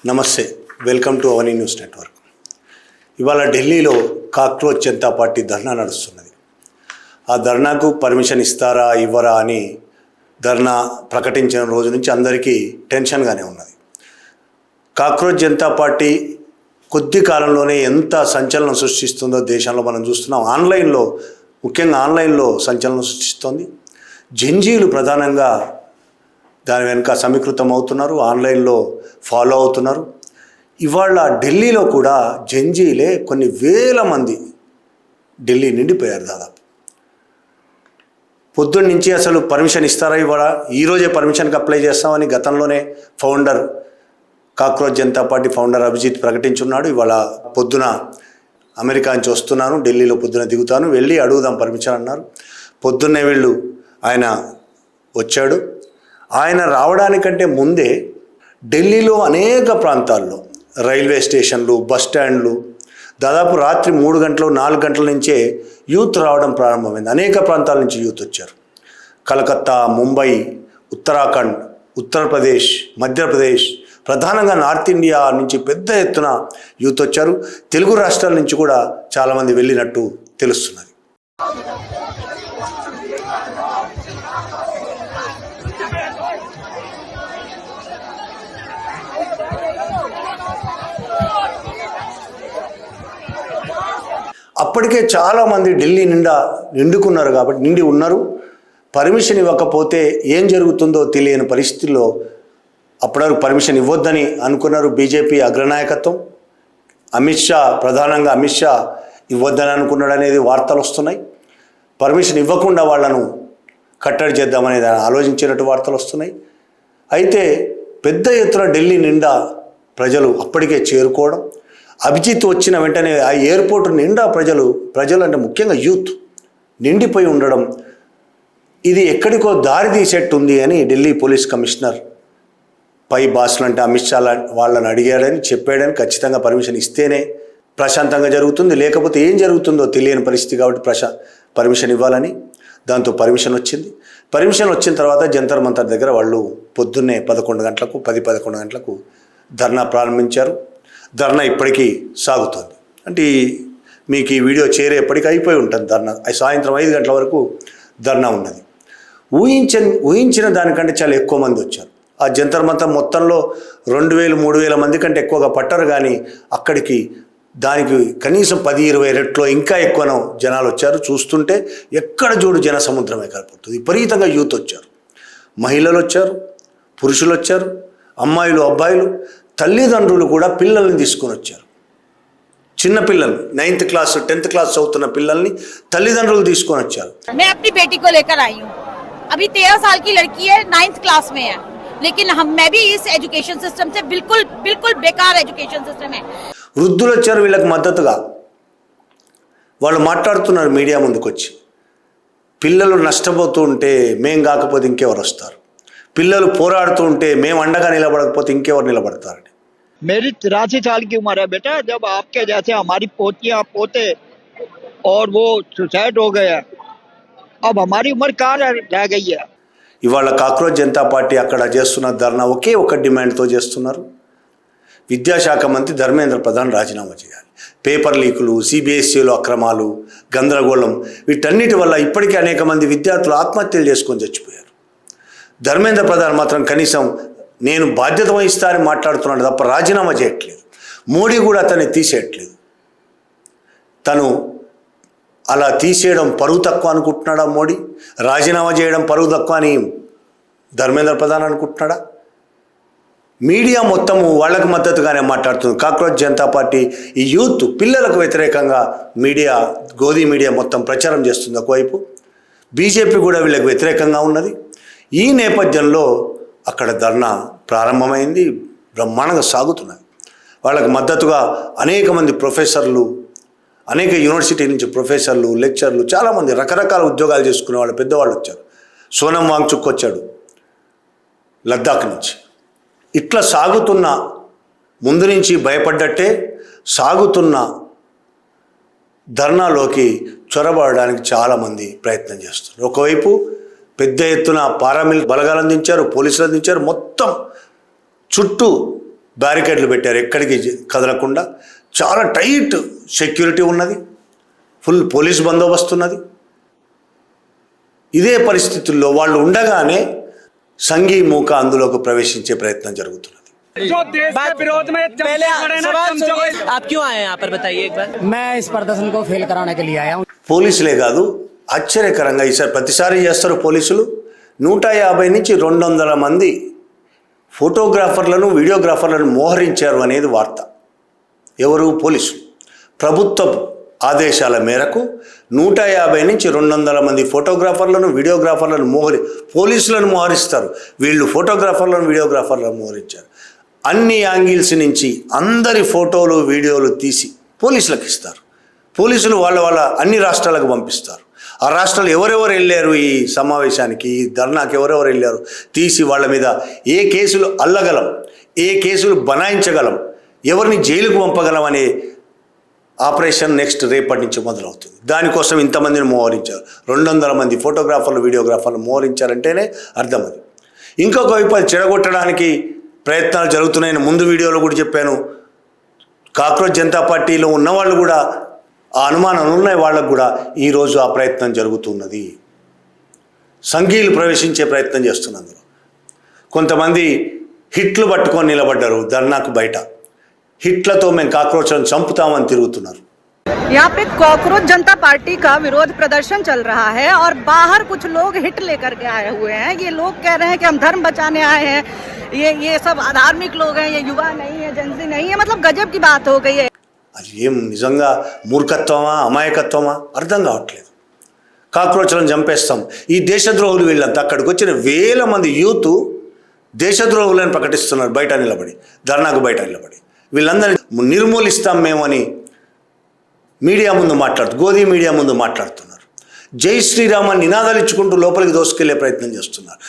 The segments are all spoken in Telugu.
నమస్తే, welcome to Avani news network. ఇవాళ ఢిల్లీలో కాక్రోచ్ జనతా పార్టీ ధర్నా నడుస్తున్నది. ఆ ధర్నాకు పర్మిషన్ ఇస్తారా ఇవ్వరా అని ధర్నా ప్రకటించిన రోజు నుంచి అందరికీ టెన్షన్గానే ఉన్నది. కాక్రోచ్ జనతా పార్టీ కొద్ది కాలంలోనే ఎంత సంచలనం సృష్టిస్తుందో దేశంలో మనం చూస్తున్నాం. ముఖ్యంగా ఆన్లైన్లో సంచలనం సృష్టిస్తోంది. జంజీలు ప్రధానంగా దాని వెనుక సమీకృతం అవుతున్నారు, ఆన్లైన్లో ఫాలో అవుతున్నారు. ఇవాళ ఢిల్లీలో కూడా జంజీలే కొన్ని వేల మంది ఢిల్లీ నిండిపోయారు. దాదాపు పొద్దున్న నుంచి అసలు పర్మిషన్ ఇస్తారా ఇవాళ, ఈరోజే పర్మిషన్కి అప్లై చేస్తామని గతంలోనే cockroach Janata party founder Abhijit ప్రకటించున్నాడు. ఇవాళ పొద్దున అమెరికా నుంచి వస్తున్నాను, ఢిల్లీలో పొద్దున దిగుతాను, వెళ్ళి అడుగుదాం పర్మిషన్ అన్నారు. పొద్దున్నే ఆయన వచ్చాడు. ఆయన రావడానికంటే ముందే ఢిల్లీలో అనేక ప్రాంతాల్లో రైల్వే స్టేషన్లు, బస్ స్టాండ్లు దాదాపు రాత్రి 3 గంటలు 4 గంటల నుంచే యూత్ రావడం ప్రారంభమైంది. అనేక ప్రాంతాల నుంచి యూత్ వచ్చారు. కలకత్తా, ముంబై, ఉత్తరాఖండ్, ఉత్తరప్రదేశ్, మధ్యప్రదేశ్, ప్రధానంగా నార్త్ ఇండియా నుంచి పెద్ద ఎత్తున యూత్ వచ్చారు. తెలుగు రాష్ట్రాల నుంచి కూడా చాలామంది వెళ్ళినట్టు తెలుస్తున్నది. అప్పటికే చాలామంది ఢిల్లీ నిండుకున్నారు కాబట్టి నిండి ఉన్నారు. పర్మిషన్ ఇవ్వకపోతే ఏం జరుగుతుందో తెలియని పరిస్థితుల్లో అప్పటివరకు పర్మిషన్ ఇవ్వొద్దని అనుకున్నారు బీజేపీ అగ్రనాయకత్వం. ప్రధానంగా అమిత్ షా ఇవ్వొద్దని అనుకున్నాడు అనేది వార్తలు వస్తున్నాయి. పర్మిషన్ ఇవ్వకుండా వాళ్ళను కట్టడి చేద్దామనేది ఆలోచించినట్టు వార్తలు వస్తున్నాయి. అయితే పెద్ద ఎత్తున ఢిల్లీ నిండా ప్రజలు అప్పటికే చేరుకోవడం, అభిజిత్ వచ్చిన వెంటనే ఆ ఎయిర్పోర్ట్ నిండా ప్రజలు అంటే ముఖ్యంగా యూత్ నిండిపోయి ఉండడం, ఇది ఎక్కడికో దారి తీసేట్టుంది అని ఢిల్లీ పోలీస్ కమిషనర్ పై బాసులు అంటే అమిత్ షా వాళ్ళని అడిగాడని చెప్పాడని, ఖచ్చితంగా పర్మిషన్ ఇస్తేనే ప్రశాంతంగా జరుగుతుంది, లేకపోతే ఏం జరుగుతుందో తెలియని పరిస్థితి కాబట్టి పర్మిషన్ ఇవ్వాలని దాంతో పర్మిషన్ వచ్చింది. పర్మిషన్ వచ్చిన తర్వాత జంతర్ మంతర్ దగ్గర వాళ్ళు పొద్దున్నే 10-11 గంటలకు ధర్నా ప్రారంభించారు. ధర్నా ఇప్పటికీ సాగుతుంది. అంటే మీకు ఈ వీడియో చేరేప్పటికీ అయిపోయి ఉంటుంది ధర్నా. సాయంత్రం 5 గంటల వరకు ధర్నా ఉన్నది. ఊహించిన దానికంటే చాలా ఎక్కువ మంది వచ్చారు. ఆ జంతర్ మంతర్ మొత్తంలో 2000-3000 మంది కంటే ఎక్కువగా పట్టరు, కానీ దానికి కనీసం 10-20 రెట్లో ఇంకా ఎక్కువ జనాలు వచ్చారు. చూస్తుంటే ఎక్కడ చూడు జన సముద్రమే కనపడుతుంది. విపరీతంగా యూత్ వచ్చారు, మహిళలు వచ్చారు, పురుషులు వచ్చారు, అమ్మాయిలు, అబ్బాయిలు, తల్లిదండ్రులు కూడా పిల్లల్ని తీసుకొని వచ్చారు. చిన్న పిల్లలు 9th క్లాస్ 10th క్లాస్ చదువుతున్న పిల్లల్ని తల్లిదండ్రులు తీసుకొని వచ్చారు. मैं अपनी बेटी को लेकर आई हूँ. अभी 13 साल की लड़की है, 9th क्लास में है, लेकिन मैं भी इस एजुकेशन सिस्टम से बिल्कुल बेकार एजुकेशन सिस्टम है. వృద్ధులు వచ్చారు వీళ్ళకి మద్దతుగా. వాళ్ళు మాట్లాడుతున్నారు మీడియా ముందుకు వచ్చి, పిల్లలు నష్టపోతూ ఉంటే మేం కాకపోతే ఇంకెవరు వస్తారు, పిల్లలు పోరాడుతూ ఉంటే మేము అండగా నిలబడకపోతే ఇంకెవరు నిలబడతారని. मेरी 83 साल की उम्र है बेटा. जब आपके जैसे हमारी पोतियां पोते और वो सुसाइड हो गया, अब हमारी उम्र कहाँ रह गई है. ఇవాళ కాక్రోచ్ జనతా పార్టీ అక్కడ చేస్తున్న ధర్నా ఒకే ఒక డిమాండ్తో చేస్తున్నారు. విద్యాశాఖ మంత్రి ధర్మేంద్ర ప్రధాన్ రాజీనామా చేయాలి. పేపర్ లీకులు, సిబిఎస్ఈలో అక్రమాలు, గందరగోళం, వీటన్నిటి వల్ల ఇప్పటికే అనేక మంది విద్యార్థులు ఆత్మహత్యలు చేసుకొని చచ్చిపోయారు. ధర్మేంద్ర ప్రధాన్ మాత్రం కనీసం నేను బాధ్యత వహిస్తా అని మాట్లాడుతున్నాడు తప్ప రాజీనామా చేయట్లేదు. మోడీ కూడా అతన్ని తీసేయట్లేదు. తను అలా తీసేయడం పరువు తక్కువ అనుకుంటున్నాడా మోడీ? రాజీనామా చేయడం పరువు తక్కువ అని ధర్మేంద్ర ప్రధాన్ అనుకుంటున్నాడా? మీడియా మొత్తము వాళ్ళకు మద్దతుగానే మాట్లాడుతుంది. కాక్రోచ్ జనతా పార్టీ ఈ యూత్ పిల్లలకు వ్యతిరేకంగా గోధీ మీడియా మొత్తం ప్రచారం చేస్తుంది. ఒకవైపు బీజేపీ కూడా వీళ్ళకి వ్యతిరేకంగా ఉన్నది. ఈ నేపథ్యంలో అక్కడ ధర్నా ప్రారంభమైంది, బ్రహ్మాండంగా సాగుతున్నది. వాళ్ళకు మద్దతుగా అనేక మంది ప్రొఫెసర్లు, అనేక యూనివర్సిటీ నుంచి ప్రొఫెసర్లు, లెక్చర్లు, చాలామంది రకరకాల ఉద్యోగాలు చేసుకునే వాళ్ళు పెద్దవాళ్ళు వచ్చారు. సోనం వాంగ్చుక్ వచ్చాడు లద్దాఖ్ నుంచి. ఇట్లా సాగుతున్న, ముందు నుంచి భయపడ్డట్టే సాగుతున్న ధర్నాలోకి చొరబడడానికి చాలామంది ప్రయత్నం చేస్తున్నారు. ఒకవైపు పెద్ద ఎత్తున బలగాలు అందించారు, పోలీసులు అందించారు, మొత్తం చుట్టూ బ్యారికేడ్లు పెట్టారు, ఎక్కడికి కదలకుండా. చాలా టైట్ సెక్యూరిటీ ఉన్నది, ఫుల్ పోలీస్ బందోబస్తు ఉన్నది. ఇదే పరిస్థితుల్లో వాళ్ళు ఉండగానే సంఘీ మూక అందులోకి ప్రవేశించే ప్రయత్నం జరుగుతున్నది. जो देश के विरोध में पहले आप क्यों आए हैं यहाँ पर बताइए एक बार। मैं इस प्रदर्शन को फेल कराने के लिए आया हूँ। పోలీసులే కాదు, ఆశ్చర్యకరంగా ఈసారి ప్రతిసారి చేస్తారు పోలీసులు. 150 నుంచి 200 మంది ఫోటోగ్రాఫర్లను, వీడియోగ్రాఫర్లను మోహరించారు అనేది వార్త. ఎవరు? పోలీసులు. ప్రభుత్వ ఆదేశాల మేరకు 150 నుంచి 200 మంది ఫోటోగ్రాఫర్లను, వీడియోగ్రాఫర్లను పోలీసులను మోహరిస్తారు. వీళ్ళు ఫోటోగ్రాఫర్లను, వీడియోగ్రాఫర్లను మోహరించారు. అన్ని యాంగిల్స్ నుంచి అందరి ఫోటోలు, వీడియోలు తీసి పోలీసులకు ఇస్తారు. పోలీసులు వాళ్ళ అన్ని రాష్ట్రాలకు పంపిస్తారు. ఆ రాష్ట్రాలు ఎవరెవరు వెళ్ళారు ఈ సమావేశానికి, ఈ ధర్నాకి ఎవరెవరు వెళ్ళారు తీసి వాళ్ళ మీద ఏ కేసులు అల్లగలం, ఏ కేసులు బనాయించగలం, ఎవరిని జైలుకు పంపగలం అనే ఆపరేషన్ నెక్స్ట్ రేపటి నుంచి మొదలవుతుంది. దానికోసం ఇంతమందిని మోహరించారు. 200 మంది ఫోటోగ్రాఫర్లు, వీడియోగ్రాఫర్లు మోహరించారంటేనే అర్థం అది. ఇంకొక వైపు అది చెడగొట్టడానికి ప్రయత్నాలు జరుగుతున్నాయని ముందు వీడియోలో కూడా చెప్పాను. కాక్రోచ్ జనతా పార్టీలో ఉన్నవాళ్ళు కూడా ఆ అనుమానాలు ఉన్నాయి, వాళ్ళకు కూడా ఈరోజు ఆ ప్రయత్నం జరుగుతున్నది. సంఘీయులు ప్రవేశించే ప్రయత్నం చేస్తున్నందులో కొంతమంది హిట్లు పట్టుకొని నిలబడ్డారు ధర్నాకు బయట. హిట్లతో మేము కాక్రోచ్లను చంపుతామని తిరుగుతున్నారు. यहाँ पे कॉकरोच जनता पार्टी का विरोध प्रदर्शन चल रहा है और बाहर कुछ लोग हिट लेकर के आए हुए हैं। ये लोग कह रहे हैं कि हम धर्म बचाने आए हैं, ये सब अधार्मिक लोग हैं, ये युवा नहीं है, जनजी नहीं है। मतलब गजब की बात हो गई है। అది ఏం నిజంగా మూర్ఖత్వమా, అమాయకత్వమా అర్థం కావట్లేదు. కాక్రోచ్లను చంపేస్తాం, ఈ దేశద్రోహులు వీళ్ళంతా. అక్కడికి వచ్చిన 1000 మంది యూత్ దేశద్రోహులను ప్రకటిస్తున్నారు బయట నిలబడి, ధర్నాకు బయట నిలబడి. వీళ్ళందరినీ నిర్మూలిస్తాం మేమని మీడియా ముందు గోధీ మీడియా ముందు మాట్లాడుతున్నారు. జై శ్రీరామ్ అని నినాదాలు ఇచ్చుకుంటూ లోపలికి దోసుకెళ్లే ప్రయత్నం చేస్తున్నారు.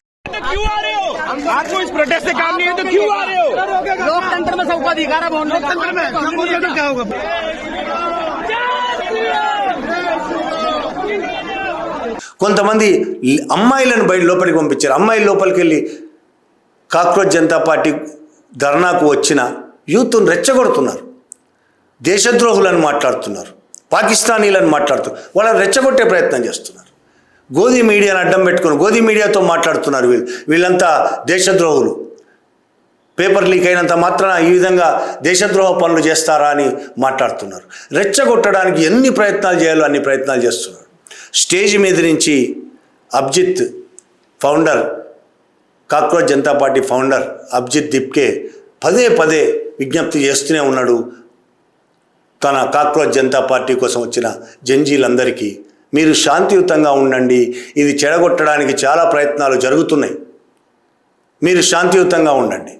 आपको इस प्रोटेस्ट से काम नहीं है तो क्यों आ रहे हो? लोकतंत्र में सबका अधिकार है, लोकतंत्र में क्या होगा? కొంతమంది అమ్మాయిలను బయట లోపలికి పంపించారు. అమ్మాయిలు లోపలికి వెళ్ళి కాక్రోచ్ జనతా పార్టీ ధర్నాకు వచ్చిన యూత్ను రెచ్చగొడుతున్నారు. దేశద్రోహులను మాట్లాడుతున్నారు, పాకిస్తానీలను మాట్లాడుతున్నారు, వాళ్ళని రెచ్చగొట్టే ప్రయత్నం చేస్తున్నారు. గోధీ మీడియాను అడ్డం పెట్టుకుని గోధీ మీడియాతో మాట్లాడుతున్నారు. వీళ్ళంతా దేశద్రోహులు, పేపర్ లీక్ అయినంత మాత్రాన ఈ విధంగా దేశద్రోహ పనులు చేస్తారా అని మాట్లాడుతున్నారు. రెచ్చగొట్టడానికి ఎన్ని ప్రయత్నాలు చేయాలో అన్ని ప్రయత్నాలు చేస్తున్నారు. స్టేజ్ మీద నుంచి Abhijit founder, cockroach Janata party founder Abhijit Dipke పదే విజ్ఞప్తి చేస్తూనే ఉన్నాడు తన కాక్రోచ్ జనతా పార్టీ కోసం వచ్చిన జంజీలందరికీ. మీరు శాంతియుతంగా ఉండండి, ఇది చెడగొట్టడానికి చాలా ప్రయత్నాలు జరుగుతున్నాయి, మీరు శాంతియుతంగా ఉండండి.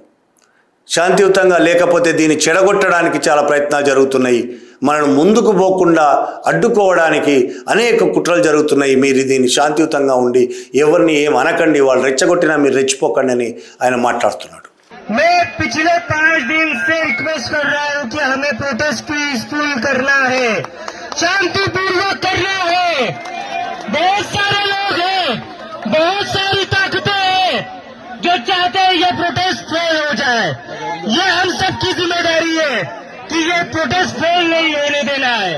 శాంతియుతంగా లేకపోతే దీన్ని చెడగొట్టడానికి చాలా ప్రయత్నాలు జరుగుతున్నాయి, మనం ముందుకు పోకుండా అడ్డుకోవడానికి అనేక కుట్రలు జరుగుతున్నాయి, మీరు దీన్ని శాంతియుతంగా ఉండి ఎవరిని ఏం అనకండి, వాళ్ళు రెచ్చగొట్టినా మీరు రెచ్చిపోకండి అని ఆయన మాట్లాడుతున్నాడు. मैं पिछले 5 दिन से रिक्वेस्ट कर रहा हूं कि हमें प्रोटेस्ट पीसफुल करना है, शांतिपूर्वक करना है। बहुत सारे लोग हैं, बहुत सारी ताकतें हैं जो चाहते हैं ये प्रोटेस्ट फेल हो जाए। ये हम सबकी जिम्मेदारी है कि ये प्रोटेस्ट फेल नहीं होने देना है,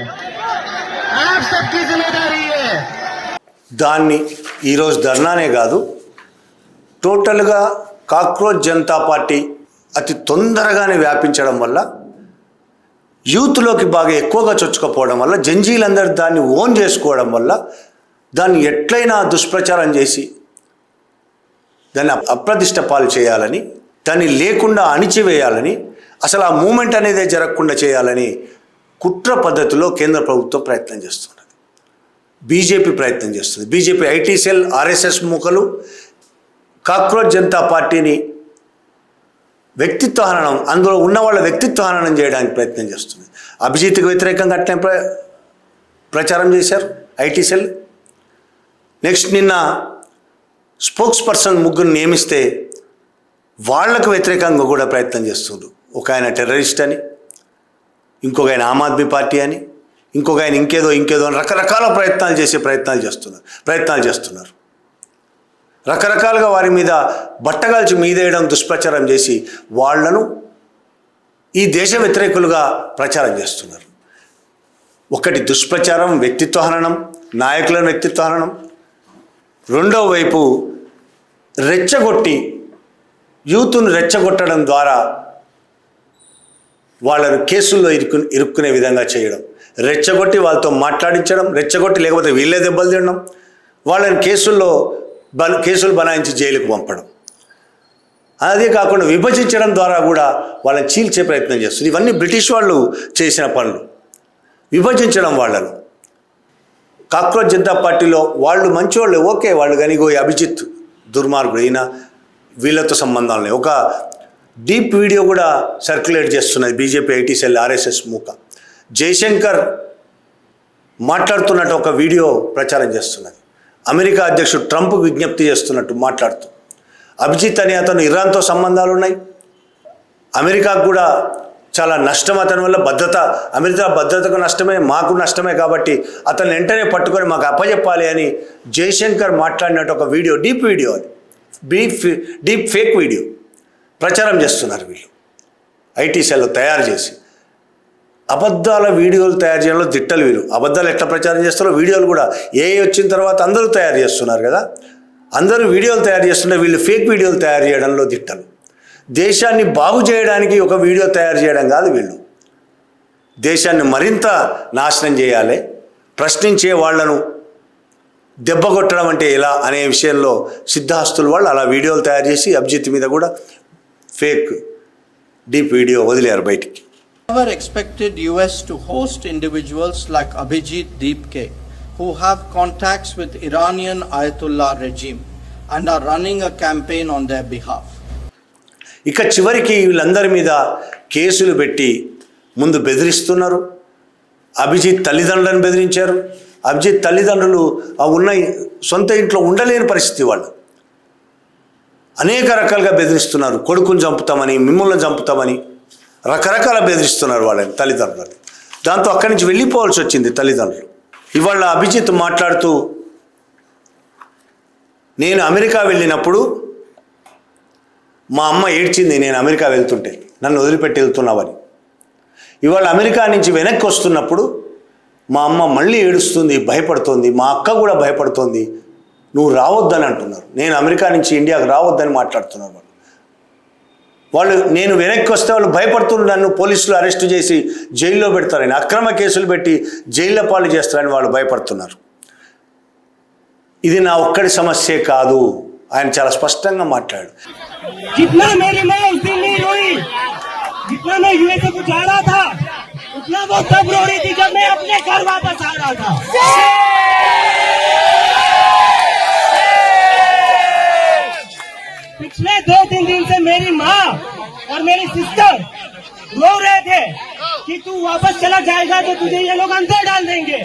आप सबकी जिम्मेदारी है। దాన్ని ఈరోజు ధర్నానే కాదు, టోటల్గా కాక్రోచ్ జనతా పార్టీ అతి తొందరగానే వ్యాపించడం వల్ల, యూత్లోకి బాగా ఎక్కువగా చొచ్చుకపోవడం వల్ల, జంజీలందరూ దాన్ని ఓన్ చేసుకోవడం వల్ల దాన్ని ఎట్లయినా దుష్ప్రచారం చేసి దాన్ని అప్రతిష్ట పాలు చేయాలని, దాన్ని లేకుండా అణిచివేయాలని, అసలు ఆ మూమెంట్ అనేది జరగకుండా చేయాలని కుట్ర పద్ధతిలో కేంద్ర ప్రభుత్వం ప్రయత్నం చేస్తున్నది. బీజేపీ ప్రయత్నం చేస్తుంది. బీజేపీ ఐటీ సెల్, ఆర్ఎస్ఎస్ మూకలు కాక్రోచ్ జనతా పార్టీని వ్యక్తిత్వ హననం, అందులో ఉన్న వాళ్ళ వ్యక్తిత్వ హననం చేయడానికి ప్రయత్నం చేస్తుంది. అభిజిత్కి వ్యతిరేకంగా అట్లనే ప్రచారం చేశారు ఐటీ సెల్. నెక్స్ట్ నిన్న స్పోక్స్ పర్సన్ 3 నియమిస్తే వాళ్లకు వ్యతిరేకంగా కూడా ప్రయత్నం చేస్తున్నారు. ఒక ఆయన టెర్రరిస్ట్ అని, ఇంకొక ఆయన ఆమ్ ఆద్మీ పార్టీ అని, ఇంకొక ఆయన ఇంకేదో అని రకరకాల ప్రయత్నాలు చేస్తున్నారు. రకరకాలుగా వారి మీద బట్టగాల్చి మీదేయడం, దుష్ప్రచారం చేసి వాళ్లను ఈ దేశ వ్యతిరేకులుగా ప్రచారం చేస్తున్నారు. ఒకటి దుష్ప్రచారం, వ్యక్తిత్వ హననం, నాయకులను వ్యక్తిత్వ హననం. రెండో వైపు రెచ్చగొట్టి యూత్ను రెచ్చగొట్టడం ద్వారా వాళ్ళను కేసుల్లో ఇరుక్కునే విధంగా చేయడం, రెచ్చగొట్టి వాళ్ళతో మాట్లాడించడం, రెచ్చగొట్టి లేకపోతే వీళ్ళే దెబ్బలు తినడం, వాళ్ళని కేసులు బనాయించి జైలుకు పంపడం. అదే కాకుండా విభజించడం ద్వారా కూడా వాళ్ళని చీల్చే ప్రయత్నం చేస్తుంది. ఇవన్నీ బ్రిటిష్ వాళ్ళు చేసిన పనులు. విభజించడం వాళ్ళను. కాక్రోచ్ జనతా పార్టీలో వాళ్ళు మంచివాళ్ళు, ఓకే, వాళ్ళు కానీ అభిజిత్ దుర్మార్గుడు, ఈయన వీళ్ళతో సంబంధాలు లేవు. ఒక డీప్ వీడియో కూడా సర్క్యులేట్ చేస్తున్నది బీజేపీ ఐటీ సెల్ ఆర్ఎస్ఎస్ మూక. జయశంకర్ మాట్లాడుతున్నట్టు ఒక వీడియో ప్రచారం చేస్తున్నది. అమెరికా అధ్యక్షుడు ట్రంప్ విజ్ఞప్తి చేస్తున్నట్టు మాట్లాడుతూ. అభిజిత్ అనే అతను ఇరాన్తో సంబంధాలు ఉన్నాయి. అమెరికాకు కూడా చాలా నష్టం అతని వల్ల. అమెరికా భద్రతకు నష్టమే, మాకు నష్టమే. కాబట్టి అతను వెంటనే పట్టుకొని మాకు అప్పచెప్పాలి అని జయశంకర్ మాట్లాడినట్టు ఒక వీడియో, డీప్ వీడియో, అది డీప్ ఫేక్ వీడియో ప్రచారం చేస్తున్నారు వీళ్ళు ఐటీ సెల్లో తయారు చేసి. అబద్ధాల వీడియోలు తయారు చేయడంలో దిట్టలు వీళ్ళు. అబద్ధాలు ఎట్లా ప్రచారం చేస్తారో వీడియోలు కూడా వచ్చిన తర్వాత అందరూ తయారు చేస్తున్నారు కదా. అందరూ వీడియోలు తయారు చేస్తుంటే వీళ్ళు ఫేక్ వీడియోలు తయారు చేయడంలో దిట్టలు. దేశాన్ని బాగు చేయడానికి ఒక వీడియో తయారు చేయడం కాదు వీళ్ళు. దేశాన్ని మరింత నాశనం చేయాలి, ప్రశ్నించే వాళ్లను దెబ్బ కొట్టడం అంటే ఎలా అనే విషయంలో సిద్ధాస్తులు వాళ్ళు అలా వీడియోలు తయారు చేసి అభిజిత్ మీద కూడా ఫేక్ డీప్ వీడియో వదిలేరు బయటికి. Never expected US to host individuals like Abhijit Deepke who have contacts with Iranian Ayatollah regime and are running a campaign on their behalf. ఇక చివరికి వీళ్ళందరి మీద కేసులు పెట్టి ముందు బెదిరిస్తున్నారు. అభిజిత్ తల్లిదండ్రులను బెదిరించారు. అభిజిత్ తల్లిదండ్రులు ఉన్న సొంత ఇంట్లో ఉండలేని పరిస్థితి వాళ్ళు. అనేక రకాలుగా బెదిరిస్తున్నారు. కొడుకుని చంపుతామని, మిమ్మల్ని చంపుతామని రకరకాల బెదిరిస్తున్నారు వాళ్ళని, తల్లిదండ్రులని. దాంతో అక్కడి నుంచి వెళ్ళిపోవాల్సి వచ్చింది తల్లిదండ్రులు. ఇవాళ అభిజిత్ మాట్లాడుతూ, నేను అమెరికా వెళ్ళినప్పుడు మా అమ్మ ఏడ్చింది, నేను అమెరికా వెళ్తుంటే నన్ను వదిలిపెట్టి వెళ్తున్నావని. ఇవాళ అమెరికా నుంచి వెనక్కి వస్తున్నప్పుడు మా అమ్మ మళ్ళీ ఏడుస్తుంది, భయపడుతోంది. మా అక్క కూడా భయపడుతోంది, నువ్వు రావద్దని అంటున్నారు. నేను అమెరికా నుంచి ఇండియాకు రావద్దని మాట్లాడుతున్నారు వాళ్ళు. నేను వెనక్కి వస్తే వాళ్ళు భయపడుతున్నారు, నన్ను పోలీసులు అరెస్ట్ చేసి జైల్లో పెడతారని, అక్రమ కేసులు పెట్టి జైళ్ళ పాలు చేస్తారని వాళ్ళు భయపడుతున్నారు. ఇది నా ఒక్కడి సమస్యే కాదు, ఆయన చాలా స్పష్టంగా మాట్లాడు. जितना मेरी माँ उस दिन नहीं रोई, जितना मैं यूएसए को जा रहा था, उतना वो तब रो रही थी जब मैं अपने घर वापस आ रहा था. पिछले 2-3 दिन से मेरी माँ और मेरी सिस्टर रो रहे थे कि तू वापस चला जाएगा तो तुझे ये लोग अंदर डाल देंगे.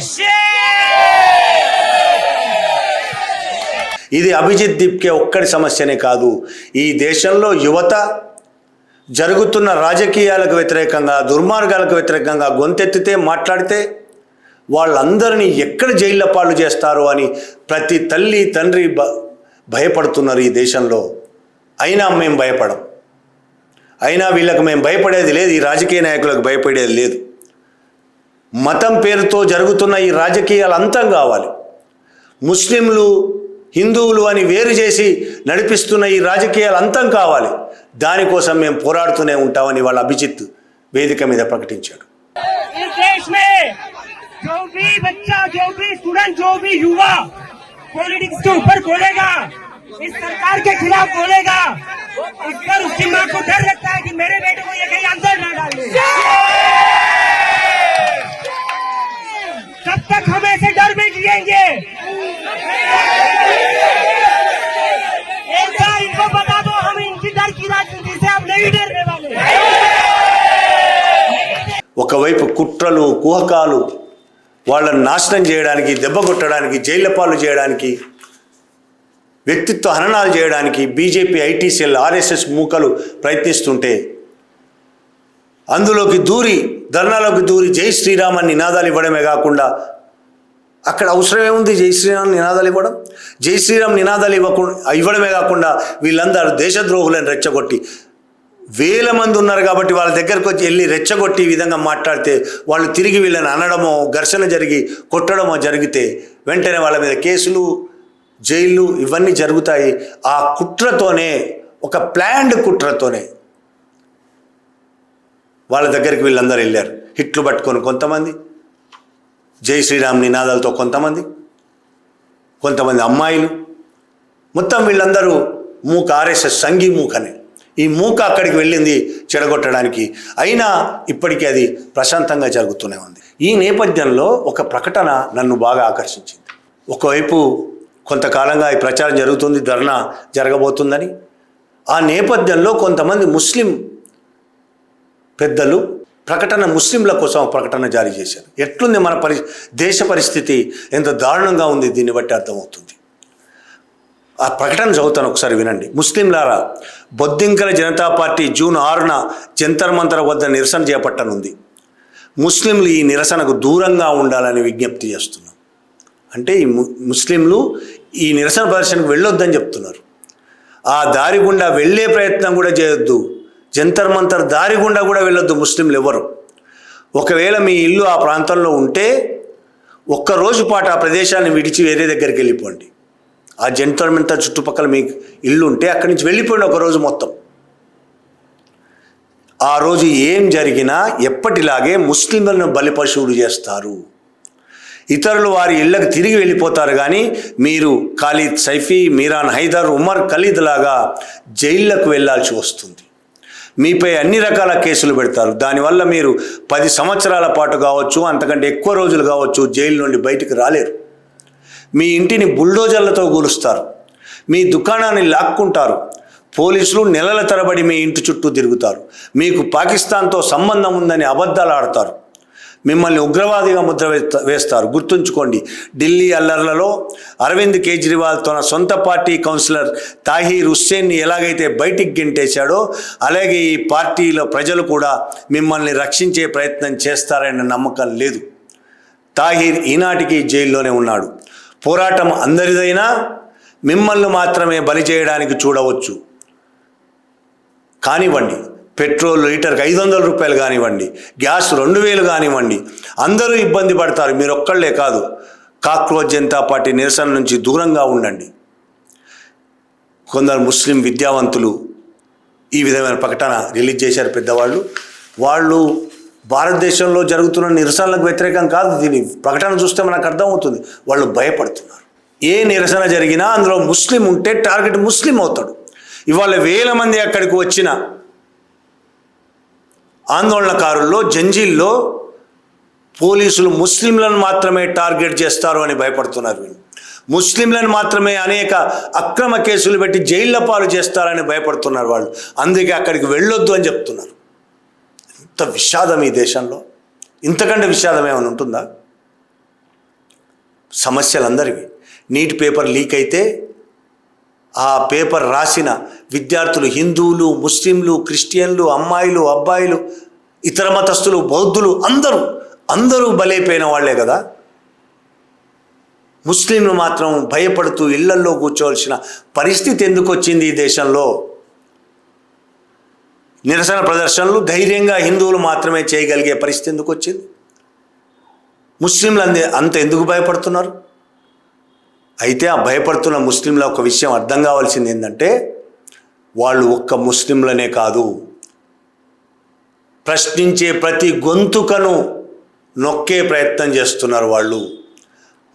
ఇది అభిజిత్ దీప్కే ఒక్కడి సమస్యనే కాదు. ఈ దేశంలో యువత జరుగుతున్న రాజకీయాలకు వ్యతిరేకంగా, దుర్మార్గాలకు వ్యతిరేకంగా గొంతెత్తితే, మాట్లాడితే వాళ్ళందరినీ ఎక్కడ జైళ్ళ పాలు చేస్తారో అని ప్రతి తల్లి తండ్రి భయపడుతున్నారు ఈ దేశంలో. అయినా మేము భయపడం. అయినా వీళ్ళకి మేము భయపడేది లేదు, ఈ రాజకీయ నాయకులకు భయపడేది లేదు. మతం పేరుతో జరుగుతున్న ఈ రాజకీయాలు అంతం కావాలి. ముస్లింలు హిందువులు అని వేరు చేసి నడిపిస్తున్న ఈ రాజకీయాలు అంతం కావాలి. దానికోసం మేము పోరాడుతూనే ఉంటామని వాళ్ళ అభిజిత్ వేదిక మీద ప్రకటించాడు. इस देश में जो भी बच्चा, जो भी स्टूडेंट, जो भी युवा पॉलिटिक्स के ऊपर बोलेगा, इस सरकार के खिलाफ बोलेगा, अगर उसकी माँ को डर लगता है कि मेरे बेटे को ये कहीं अंदर न डाल दे, तब तक हम ऐसे डर में जिएंगे. एक बार इनको बता दो, हम इनकी डर की राजनीति से अब नहीं डरने वाले. ఒకవైపు కుట్రలు, కుహకాలు, వాళ్ళని నాశనం చేయడానికి, దెబ్బ కొట్టడానికి, జైళ్ల పాలు చేయడానికి, వ్యక్తిత్వ హననాలు చేయడానికి బీజేపీ ఐటీ సెల్ ఆర్ఎస్ఎస్ మూకలు ప్రయత్నిస్తుంటే అందులోకి దూరి, ధర్నాలోకి దూరి జై శ్రీరామ్ అని నినాదాలు ఇవ్వడమే కాకుండా, అక్కడ అవసరం ఏముంది జై శ్రీరామ్ నినాదాలు ఇవ్వడం? జై శ్రీరామ్ నినాదాలు ఇవ్వడమే కాకుండా వీళ్ళందరూ దేశద్రోహులను రెచ్చగొట్టి వేల మంది ఉన్నారు కాబట్టి వాళ్ళ దగ్గరకు వచ్చి వెళ్ళి రెచ్చగొట్టి ఈ విధంగా మాట్లాడితే వాళ్ళు తిరిగి వీళ్ళని అనడమో ఘర్షణ జరిగి కొట్టడమో జరిగితే వెంటనే వాళ్ళ మీద కేసులు జైళ్ళు ఇవన్నీ జరుగుతాయి. ఆ కుట్రతోనే, ఒక ప్లాన్డ్ కుట్రతోనే వాళ్ళ దగ్గరికి వీళ్ళందరూ వెళ్ళారు. హిట్లు పట్టుకొని కొంతమంది, జై శ్రీరామ్ నినాదాలతో కొంతమంది అమ్మాయిలు, మొత్తం వీళ్ళందరూ మూక, ఆర్ఎస్ఎస్ సంఘీ మూకనే. ఈ మూక అక్కడికి వెళ్ళింది చెడగొట్టడానికి. అయినా ఇప్పటికీ అది ప్రశాంతంగా జరుగుతూనే ఉంది. ఈ నేపథ్యంలో ఒక ప్రకటన నన్ను బాగా ఆకర్షించింది. ఒకవైపు కొంతకాలంగా ఈ ప్రచారం జరుగుతుంది, ధర్నా జరగబోతుందని. ఆ నేపథ్యంలో కొంతమంది ముస్లిం పెద్దలు ప్రకటన, ముస్లింల కోసం ప్రకటన జారీ చేశారు. ఎట్లుంది మన దేశ పరిస్థితి, ఎంత దారుణంగా ఉంది, దీన్ని బట్టి అర్థమవుతుంది. ఆ ప్రకటన చదువుతాను, ఒకసారి వినండి. ముస్లింలారా, బొద్దింకల జనతా పార్టీ జూన్ 6న జంతర్ మంతర్ వద్ద నిరసన చేపట్టనుంది. ముస్లింలు ఈ నిరసనకు దూరంగా ఉండాలని విజ్ఞప్తి చేస్తున్నాం. అంటే ఈ ముస్లింలు ఈ నిరసన ప్రదర్శనకు వెళ్ళొద్దని చెప్తున్నారు. ఆ దారి గుండా వెళ్ళే ప్రయత్నం కూడా చేయొద్దు. జంతర్ మంతర్ దారి గుండా కూడా వెళ్ళొద్దు ముస్లింలు ఎవరు. ఒకవేళ మీ ఇల్లు ఆ ప్రాంతంలో ఉంటే ఒక్కరోజు పాటు ఆ ప్రదేశాన్ని విడిచి వేరే దగ్గరికి వెళ్ళిపోండి. ఆ జంతర్ మంతర్ చుట్టుపక్కల మీకు ఇల్లు ఉంటే అక్కడి నుంచి వెళ్ళిపోండి ఒకరోజు మొత్తం. ఆ రోజు ఏం జరిగినా ఎప్పటిలాగే ముస్లింలను బలిపశువులు చేస్తారు. ఇతరులు వారి ఇళ్లకు తిరిగి వెళ్ళిపోతారు, కానీ మీరు ఖాలిద్ సైఫీ, మీరాన్ హైదర్, ఉమర్ ఖలీద్ లాగా జైళ్లకు వెళ్లాల్సి వస్తుంది. మీపై అన్ని రకాల కేసులు పెడతారు. దానివల్ల మీరు 10 సంవత్సరాల పాటు కావచ్చు, అంతకంటే ఎక్కువ రోజులు కావచ్చు, జైలు నుండి బయటికి రాలేరు. మీ ఇంటిని బుల్డోజర్లతో కూలుస్తారు. మీ దుకాణాన్ని లాక్కుంటారు. పోలీసులు నెలల తరబడి మీ ఇంటి చుట్టూ తిరుగుతారు. మీకు పాకిస్తాన్తో సంబంధం ఉందని అబద్ధాలు ఆడతారు. మిమ్మల్ని ఉగ్రవాదిగా ముద్ర వేస్తారు. గుర్తుంచుకోండి, ఢిల్లీ అల్లర్లలో అరవింద్ కేజ్రీవాల్ తన సొంత పార్టీ కౌన్సిలర్ తాహీర్ హుస్సేన్ని ఎలాగైతే బయటికి గెంటేశాడో, అలాగే ఈ పార్టీలో ప్రజలు కూడా మిమ్మల్ని రక్షించే ప్రయత్నం చేస్తారనే నమ్మకం లేదు. తాహీర్ ఈనాటికి జైల్లోనే ఉన్నాడు. పోరాటం అందరిదైనా మిమ్మల్ని మాత్రమే బలి చేయడానికి చూడవచ్చు. కానివ్వండి, పెట్రోల్ లీటర్కి 500 రూపాయలు కానివ్వండి, గ్యాస్ 2000 కానివ్వండి, అందరూ ఇబ్బంది పడతారు. మీరు ఒక్కళ్ళే కాదు. కాక్రోచ్ జనతా పార్టీ నిరసన నుంచి దూరంగా ఉండండి. కొందరు ముస్లిం విద్యావంతులు ఈ విధమైన ప్రకటన రిలీజ్ చేశారు, పెద్దవాళ్ళు. వాళ్ళు భారతదేశంలో జరుగుతున్న నిరసనలకు వ్యతిరేకం కాదు. దీని ప్రకటన చూస్తే మనకు అర్థమవుతుంది. వాళ్ళు భయపడుతున్నారు. ఏ నిరసన జరిగినా అందులో ముస్లిం ఉంటే టార్గెట్ ముస్లిం అవుతాడు. ఇవాళ వేల మంది అక్కడికి వచ్చిన ఆందోళనకారుల్లో, జంజీల్లో పోలీసులు ముస్లింలను మాత్రమే టార్గెట్ చేస్తారు అని భయపడుతున్నారు. వీళ్ళు ముస్లింలను మాత్రమే అనేక అక్రమ కేసులు పెట్టి జైళ్ల పాలు చేస్తారని భయపడుతున్నారు వాళ్ళు. అందుకే అక్కడికి వెళ్ళొద్దు అని చెప్తున్నారు. ఇంత విషాదం ఈ దేశంలో, ఇంతకంటే విషాదం ఏమైనా ఉంటుందా? సమస్యలందరివి. నీట్ పేపర్ లీక్ అయితే ఆ పేపర్ రాసిన విద్యార్థులు హిందువులు, ముస్లింలు, క్రిస్టియన్లు, అమ్మాయిలు, అబ్బాయిలు, ఇతర మతస్థులు, బౌద్ధులు అందరూ బలైపోయిన వాళ్లే కదా. ముస్లింలు మాత్రం భయపడుతూ ఇళ్లల్లో కూర్చోవలసిన పరిస్థితి ఎందుకు వచ్చింది ఈ దేశంలో? నిరసన ప్రదర్శనలు ధైర్యంగా హిందువులు మాత్రమే చేయగలిగే పరిస్థితి ఎందుకు వచ్చింది? ముస్లింలు అంత ఎందుకు భయపడుతున్నారు? అయితే ఆ భయపడుతున్న ముస్లింల ఒక విషయం అర్థం కావాల్సింది ఏంటంటే, వాళ్ళు ఒక్క ముస్లింలనే కాదు, ప్రశ్నించే ప్రతి గొంతుకను నొక్కే ప్రయత్నం చేస్తున్నారు. వాళ్ళు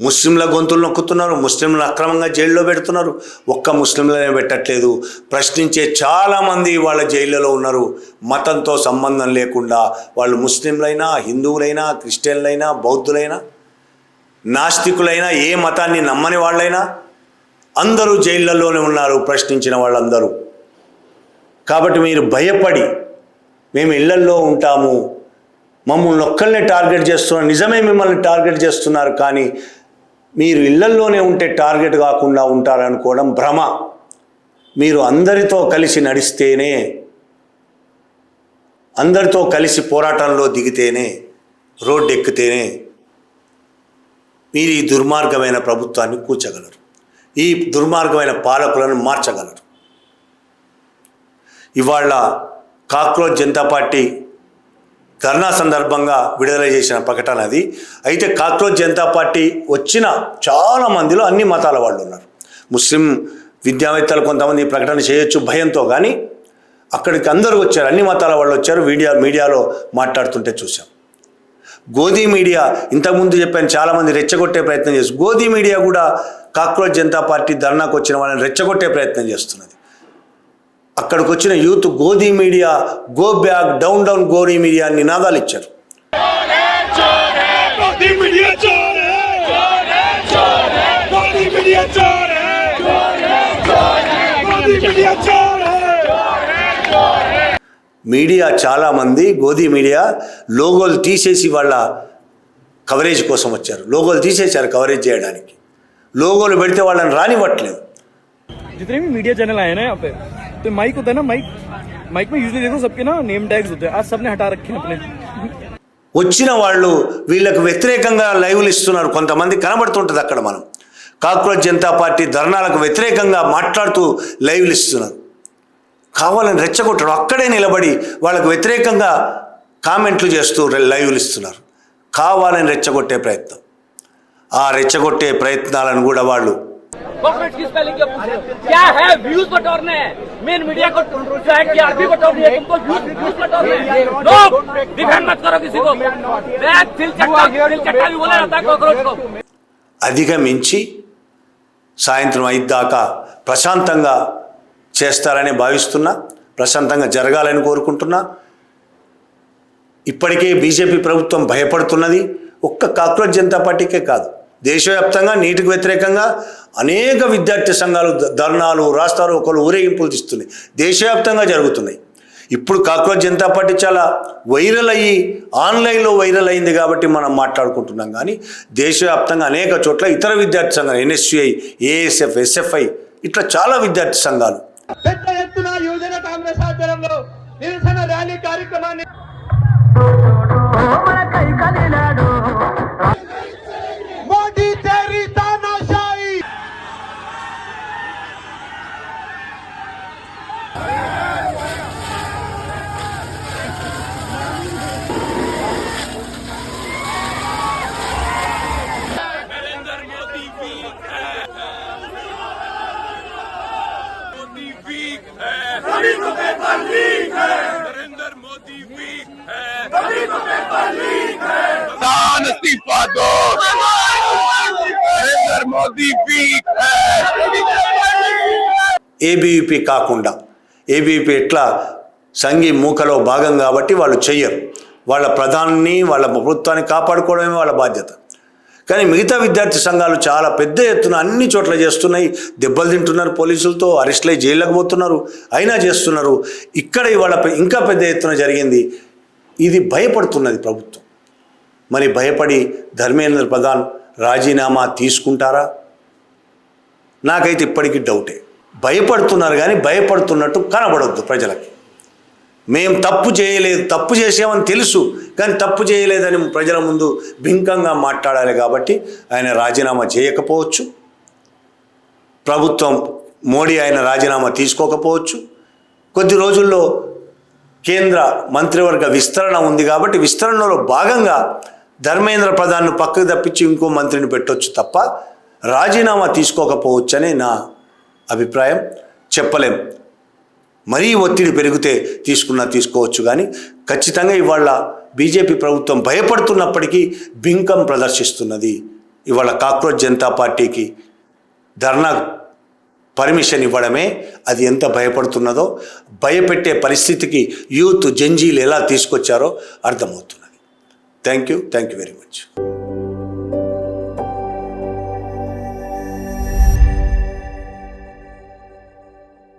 ముస్లింల గొంతులు నొక్కుతున్నారు, ముస్లింలను అక్రమంగా జైల్లో పెడుతున్నారు. ఒక్క ముస్లింలనే పెట్టట్లేదు, ప్రశ్నించే చాలామంది వాళ్ళ జైళ్ళలో ఉన్నారు. మతంతో సంబంధం లేకుండా వాళ్ళు ముస్లింలైనా, హిందువులైనా, క్రిస్టియన్లైనా, బౌద్ధులైనా, నాస్తికులైనా, ఏ మతాన్ని నమ్మని వాళ్ళైనా అందరూ జైళ్ళల్లోనే ఉన్నారు, ప్రశ్నించిన వాళ్ళందరూ. కాబట్టి మీరు భయపడి మేము ఇళ్లల్లో ఉంటాము, మమ్మల్ని ఒక్కళ్ళనే టార్గెట్ చేస్తున్నారు, నిజమే మిమ్మల్ని టార్గెట్ చేస్తున్నారు, కానీ మీరు ఇళ్లల్లోనే ఉంటే టార్గెట్ కాకుండా ఉంటారనుకోవడం భ్రమ. మీరు అందరితో కలిసి నడిస్తేనే, అందరితో కలిసి పోరాటంలో దిగితేనే, రోడ్డు ఎక్కితేనే మీరు ఈ దుర్మార్గమైన ప్రభుత్వాన్ని కూర్చగలరు, ఈ దుర్మార్గమైన పాలకులను మార్చగలరు. ఇవాళ కాక్రోచ్ జనతా పార్టీ ధర్నా సందర్భంగా విడుదల చేసిన ప్రకటన అది. అయితే కాక్రోచ్ జనతా పార్టీ వచ్చిన చాలా మందిలో అన్ని మతాల వాళ్ళు ఉన్నారు. ముస్లిం విద్యావేత్తలు కొంతమంది ఈ ప్రకటన చేయొచ్చు భయంతో, కానీ అక్కడికి అందరూ వచ్చారు, అన్ని మతాల వాళ్ళు వచ్చారు. మీడియాలో మాట్లాడుతుంటే చూసాం. గోధీ మీడియా, ఇంతకుముందు చెప్పాను, చాలామంది రెచ్చగొట్టే ప్రయత్నం చేస్తారు. గోధీ మీడియా కూడా కాక్రోచ్ జనతా పార్టీ ధర్నాకు వచ్చిన వాళ్ళని రెచ్చగొట్టే ప్రయత్నం చేస్తున్నది. అక్కడికి వచ్చిన youth Godi media go back, down down Godi media నినాదాలు ఇచ్చారు. మీడియా చాలామంది గోధీ మీడియా లోగోలు తీసేసి వాళ్ళ కవరేజ్ కోసం వచ్చారు. లోగోలు తీసేశారు కవరేజ్ చేయడానికి. లోగోలు పెడితే వాళ్ళని రానివ్వట్లేదు. जितने भी मीडिया चैनल आए ना यहाँ पे, तो माइक होता है ना, माइक में यूजली देखो सबके ना नेम टैग्स होते हैं, आज सबने हटा रखे हैं अपने. వచ్చిన వాళ్ళు వీళ్ళకు వ్యతిరేకంగా లైవ్లు ఇస్తున్నారు. కొంతమంది కనబడుతుంటుంది అక్కడ. మనం కాక్రోచ్ జనతా పార్టీ ధర్నాలకు వ్యతిరేకంగా మాట్లాడుతూ లైవ్లు ఇస్తున్నారు. కావాలని రెచ్చగొట్టడం, అక్కడే నిలబడి వాళ్ళకు వ్యతిరేకంగా కామెంట్లు చేస్తూ లైవ్లు ఇస్తున్నారు. కావాలని రెచ్చగొట్టే ప్రయత్నం. ఆ రెచ్చగొట్టే ప్రయత్నాలను కూడా వాళ్ళు क्या है व्यूज बटोरने हैं, मेन मीडिया को टीआरपी बटोरनी है, तुमको व्यूज बटोरने हैं. लोग डिफेंड मत करो किसी को. दिल चट्टा भी बोला जाता है कॉकरोच को. అధిగమించి సాయంత్రం 5 దాకా ప్రశాంతంగా చేస్తారని భావిస్తున్నా, ప్రశాంతంగా జరగాలని కోరుకుంటున్నా. ఇప్పటికే బీజేపీ ప్రభుత్వం భయపడుతున్నది. ఒక్క కాక్రోచ్ జనతా పార్టీకే కాదు, దేశవ్యాప్తంగా నీటికి వ్యతిరేకంగా అనేక విద్యార్థి సంఘాలు ధర్నాలు, రాస్తారోకోలు, ఊరేగింపులు తీస్తున్నాయి. దేశవ్యాప్తంగా జరుగుతున్నాయి. ఇప్పుడు కాక్రోచ్ జనతా పార్టీ చాలా వైరల్ అయ్యి ఆన్లైన్లో వైరల్ అయింది కాబట్టి మనం మాట్లాడుకుంటున్నాం. కానీ దేశవ్యాప్తంగా అనేక చోట్ల ఇతర విద్యార్థి సంఘాలు, ఎన్ఎస్యుఐ, ఏఎస్ఎఫ్, ఎస్ఎఫ్ఐ, ఇట్లా చాలా విద్యార్థి సంఘాలు పెద్ద ఎత్తున యువజన కాంగ్రెస్ ఆధ్వర్యంలో నిరసన ర్యాలీ కార్యక్రమాన్ని మోడీ తేరీ తానాషాయి. इस्तीफा दो, नरेंद्र मोदी वीक है. ఏబీవీపీ కాకుండా, ఏబీవీపీ ఎట్లా సంఘీ మూకలో భాగం కాబట్టి వాళ్ళు చెయ్యరు. వాళ్ళ ప్రధాని, వాళ్ళ ప్రభుత్వాన్ని కాపాడుకోవడమే వాళ్ళ బాధ్యత. కానీ మిగతా విద్యార్థి సంఘాలు చాలా పెద్ద ఎత్తున అన్ని చోట్ల చేస్తున్నాయి. దెబ్బలు తింటున్నారు, పోలీసులతో అరెస్టులై జైళ్ళకు పోతున్నారు, అయినా చేస్తున్నారు. ఇక్కడ ఇవాళ ఇంకా పెద్ద ఎత్తున జరిగింది. ఇది భయపడుతున్నది ప్రభుత్వం. మరి భయపడి ధర్మేంద్ర ప్రధాన్ రాజీనామా తీసుకుంటారా? నాకైతే ఇప్పటికీ డౌటే. భయపడుతున్నారు కానీ భయపడుతున్నట్టు కనబడొద్దు ప్రజలకి. మేము తప్పు చేయలేదు, తప్పు చేసామని తెలుసు కానీ తప్పు చేయలేదని ప్రజల ముందు బింకంగా మాట్లాడాలి. కాబట్టి ఆయన రాజీనామా చేయకపోవచ్చు, ప్రభుత్వం మోడీ ఆయన రాజీనామా తీసుకోకపోవచ్చు. కొద్ది రోజుల్లో కేంద్ర మంత్రివర్గ విస్తరణ ఉంది కాబట్టి విస్తరణలో భాగంగా ధర్మేంద్ర ప్రధాన్ను పక్కకు తప్పించి ఇంకో మంత్రిని పెట్టొచ్చు తప్ప రాజీనామా తీసుకోకపోవచ్చని నా అభిప్రాయం. చెప్పలేం, మరీ ఒత్తిడి పెరిగితే తీసుకోవచ్చు. కానీ ఖచ్చితంగా ఇవాళ బీజేపీ ప్రభుత్వం భయపడుతున్నప్పటికీ బింకం ప్రదర్శిస్తున్నది. ఇవాళ కాక్రోచ్ జనతా పార్టీకి ధర్నా పర్మిషన్ ఇవ్వడమే అది ఎంత భయపడుతున్నదో, భయపెట్టే పరిస్థితికి యూత్ జంజీలు ఎలా తీసుకొచ్చారో అర్థమవుతున్నది. Thank you very much.